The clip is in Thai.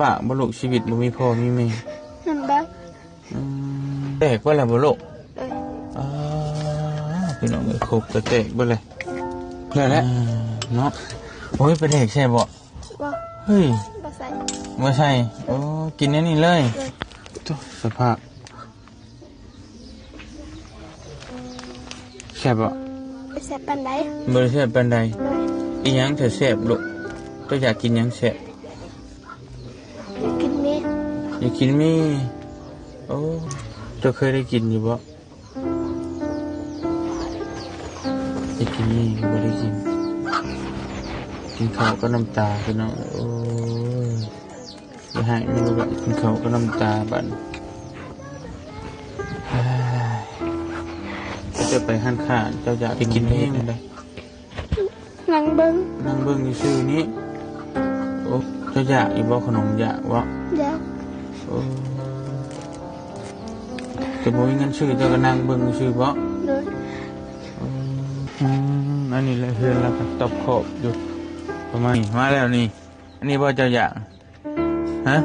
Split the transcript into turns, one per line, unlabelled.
ปะบ่ลูกชีวิตบ่มีพ่อมีแม่
ลำบาก
แตกบ่ล่ะบ่ลูก
เลย
พี่น้องเอ้ยครบจะแตกบ่เลยแล้วแหละเนาะโอ้ยไปแตกใช่บ่
บ่
เฮ้ย
บ่ใส่
บ่ใช่โอ้กินอันนี้เลยตัวสภาพแซ่บบ่
ไปแซ่บปานใด
บ่ได้แซ่บปานใดอีหยังถ้าแซ่บลูกก็อยากกินหยังแซ่บ
อยากกินมี
อยากกินมีโอ้เจ้าเคยได้กินอยู่บ่อยากกินมีก็บ่ได้กินกินข้าวก็น้ำตาพี่น้องโอ้ยอย่าให้ไม่รู้ว่ากินข้าวก็น้ำตาบัดจะไปหันข้าเจ้าอยากไปกินเองเลย
นั่งเบิ่ง
อยู่ชื่อนี้โอ้เจ้าอยากอีบ่ขนมอยากวะ
อยาก
โอ้จะบ่มีเงินซื้อเจ้าก็นั่งเบิ่งอยู่ชื่อบ่
เลย
อันนี้แหละเฮือนแล้วก็ตบขอบอยู่ประมาณนี้มาแล้วนี่อันนี้บ่เจ้าอยากฮะ